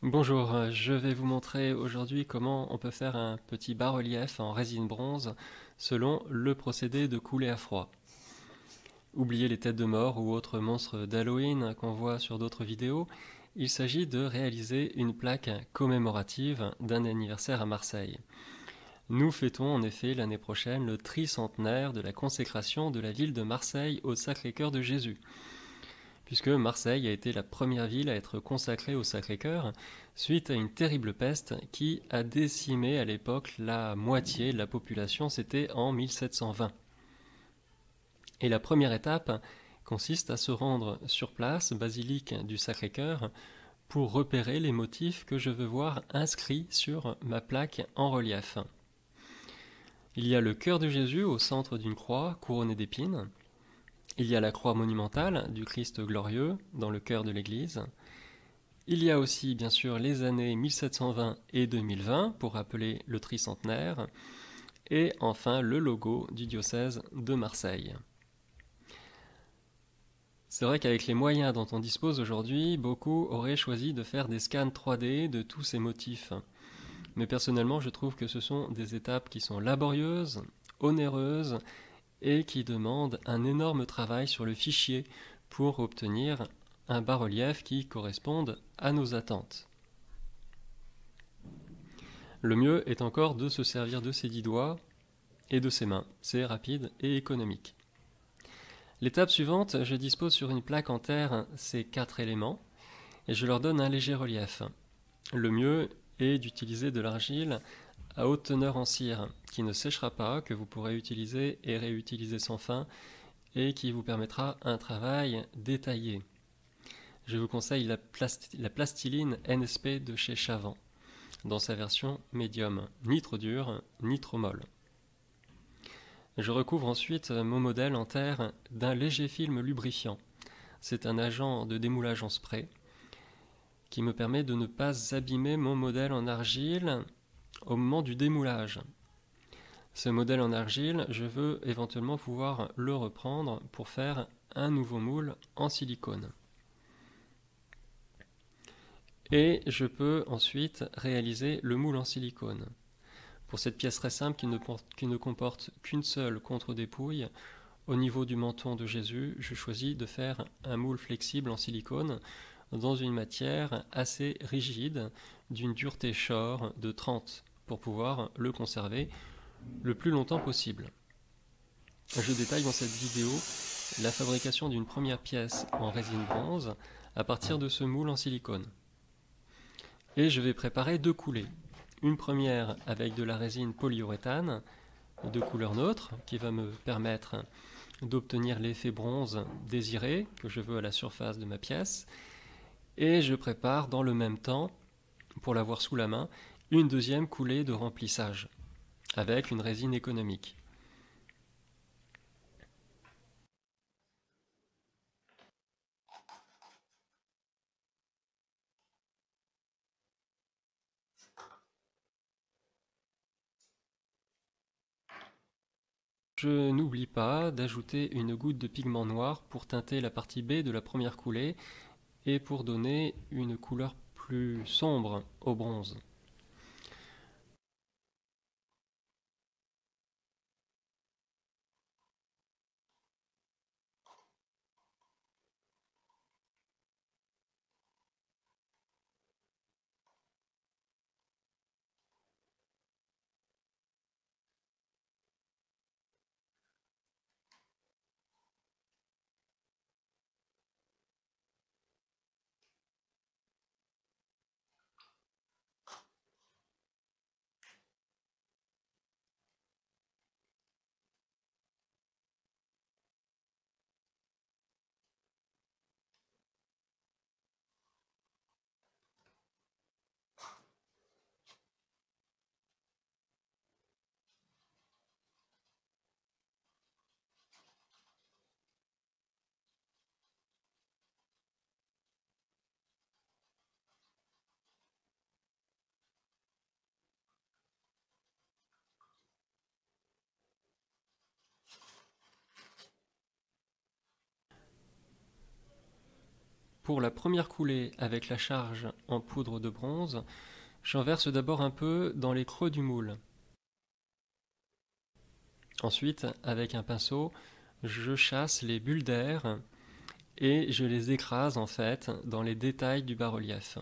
Bonjour, je vais vous montrer aujourd'hui comment on peut faire un petit bas-relief en résine bronze selon le procédé de coulée à froid. Oubliez les têtes de mort ou autres monstres d'Halloween qu'on voit sur d'autres vidéos, il s'agit de réaliser une plaque commémorative d'un anniversaire à Marseille. Nous fêtons en effet l'année prochaine le tricentenaire de la consécration de la ville de Marseille au Sacré-Cœur de Jésus, puisque Marseille a été la première ville à être consacrée au Sacré-Cœur suite à une terrible peste qui a décimé à l'époque la moitié de la population, c'était en 1720. Et la première étape consiste à se rendre sur place, basilique du Sacré-Cœur, pour repérer les motifs que je veux voir inscrits sur ma plaque en relief. Il y a le cœur de Jésus au centre d'une croix couronnée d'épines. Il y a la croix monumentale du Christ glorieux dans le cœur de l'église. Il y a aussi bien sûr les années 1720 et 2020 pour rappeler le tricentenaire. Et enfin le logo du diocèse de Marseille. C'est vrai qu'avec les moyens dont on dispose aujourd'hui, beaucoup auraient choisi de faire des scans 3D de tous ces motifs. Mais personnellement, je trouve que ce sont des étapes qui sont laborieuses, onéreuses et qui demandent un énorme travail sur le fichier pour obtenir un bas-relief qui corresponde à nos attentes. Le mieux est encore de se servir de ses 10 doigts et de ses mains. C'est rapide et économique. L'étape suivante, je dispose sur une plaque en terre ces 4 éléments et je leur donne un léger relief. Le mieux est d'utiliser de l'argile à haute teneur en cire, qui ne séchera pas, que vous pourrez utiliser et réutiliser sans fin, et qui vous permettra un travail détaillé. Je vous conseille la plastiline NSP de chez Chavant, dans sa version médium, ni trop dure, ni trop molle. Je recouvre ensuite mon modèle en terre d'un léger film lubrifiant. C'est un agent de démoulage en spray qui me permet de ne pas abîmer mon modèle en argile au moment du démoulage. Ce modèle en argile, je veux éventuellement pouvoir le reprendre pour faire un nouveau moule en silicone. Et je peux ensuite réaliser le moule en silicone. Pour cette pièce très simple qui ne comporte qu'une seule contre-dépouille, au niveau du menton de Jésus, je choisis de faire un moule flexible en silicone dans une matière assez rigide, d'une dureté Shore de 30, pour pouvoir le conserver le plus longtemps possible. Je détaille dans cette vidéo la fabrication d'une première pièce en résine bronze à partir de ce moule en silicone. Et je vais préparer 2 coulées. Une première avec de la résine polyuréthane de couleur neutre qui va me permettre d'obtenir l'effet bronze désiré que je veux à la surface de ma pièce. Et je prépare dans le même temps, pour l'avoir sous la main, une deuxième coulée de remplissage avec une résine économique. Je n'oublie pas d'ajouter une goutte de pigment noir pour teinter la partie B de la première coulée et pour donner une couleur plus sombre au bronze. Pour la première coulée avec la charge en poudre de bronze, j'en verse d'abord un peu dans les creux du moule. Ensuite, avec un pinceau, je chasse les bulles d'air et je les écrase en fait dans les détails du bas-relief.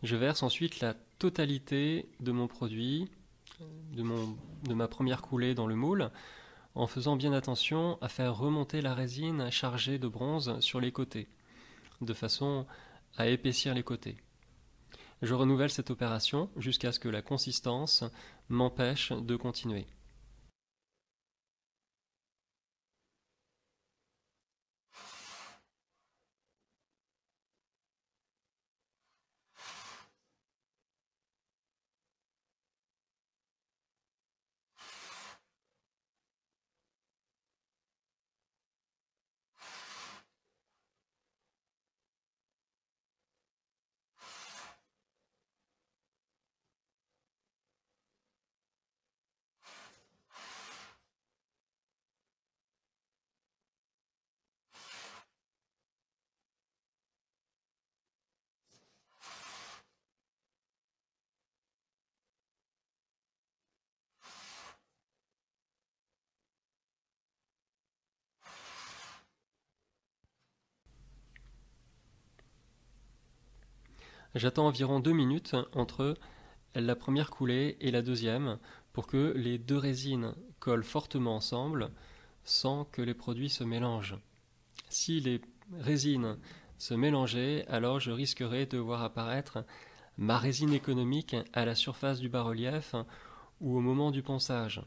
Je verse ensuite la totalité de mon produit, de ma première coulée dans le moule, en faisant bien attention à faire remonter la résine chargée de bronze sur les côtés, de façon à épaissir les côtés. Je renouvelle cette opération jusqu'à ce que la consistance m'empêche de continuer. J'attends environ 2 minutes entre la première coulée et la deuxième pour que les deux résines collent fortement ensemble sans que les produits se mélangent. Si les résines se mélangeaient, alors je risquerais de voir apparaître ma résine économique à la surface du bas-relief ou au moment du ponçage.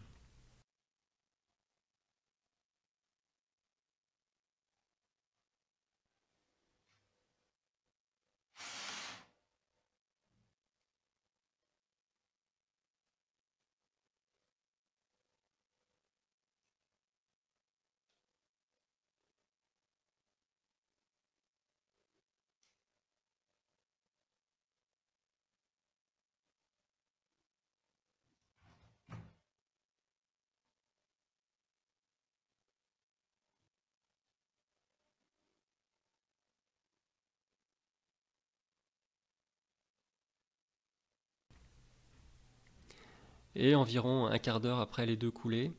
Et environ un quart d'heure après les deux coulées,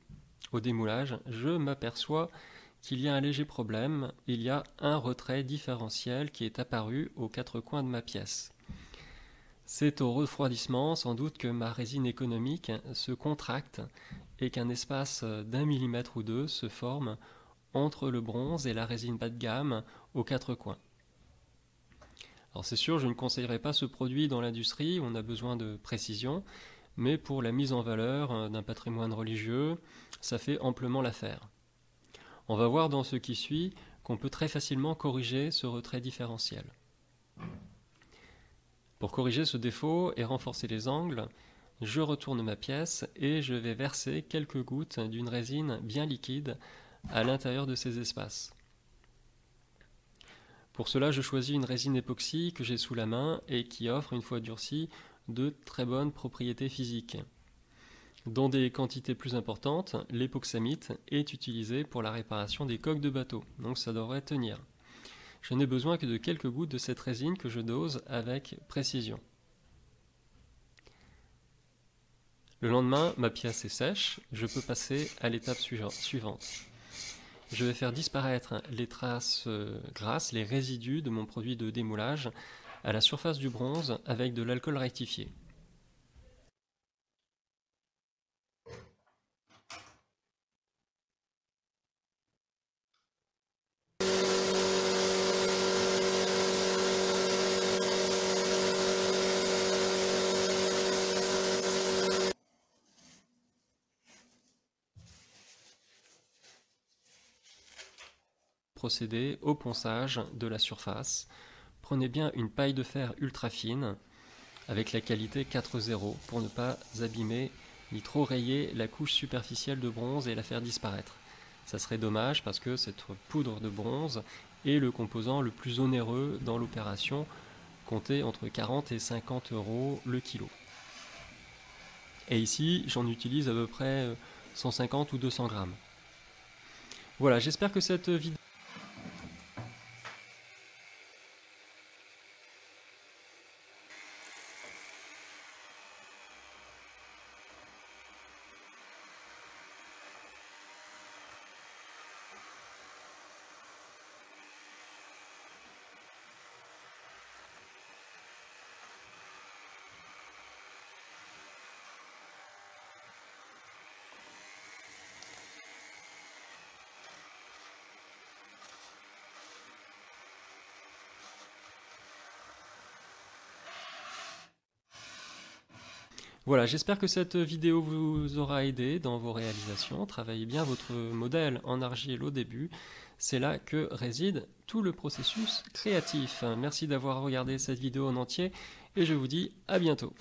au démoulage, je m'aperçois qu'il y a un léger problème, il y a un retrait différentiel qui est apparu aux quatre coins de ma pièce. C'est au refroidissement sans doute que ma résine économique se contracte et qu'un espace d'1 millimètre ou deux se forme entre le bronze et la résine bas de gamme aux quatre coins. Alors c'est sûr, je ne conseillerais pas ce produit dans l'industrie, on a besoin de précision, mais pour la mise en valeur d'un patrimoine religieux, ça fait amplement l'affaire. On va voir dans ce qui suit qu'on peut très facilement corriger ce retrait différentiel. Pour corriger ce défaut et renforcer les angles, je retourne ma pièce et je vais verser quelques gouttes d'une résine bien liquide à l'intérieur de ces espaces. Pour cela, je choisis une résine époxy que j'ai sous la main et qui offre, une fois durcie, de très bonnes propriétés physiques. Dans des quantités plus importantes, l'époxamite est utilisé pour la réparation des coques de bateau, donc ça devrait tenir. Je n'ai besoin que de quelques gouttes de cette résine que je dose avec précision. Le lendemain, ma pièce est sèche, je peux passer à l'étape suivante. Je vais faire disparaître les traces grasses, les résidus de mon produit de démoulage à la surface du bronze avec de l'alcool rectifié. Procéder au ponçage de la surface. Prenez bien une paille de fer ultra fine avec la qualité 4.0 pour ne pas abîmer ni trop rayer la couche superficielle de bronze et la faire disparaître. Ça serait dommage parce que cette poudre de bronze est le composant le plus onéreux dans l'opération, comptez entre 40 et 50 € le kilo. Et ici, j'en utilise à peu près 150 ou 200 grammes. Voilà, j'espère que cette vidéo Voilà, j'espère que cette vidéo vous aura aidé dans vos réalisations. Travaillez bien votre modèle en argile au début. C'est là que réside tout le processus créatif. Merci d'avoir regardé cette vidéo en entier et je vous dis à bientôt.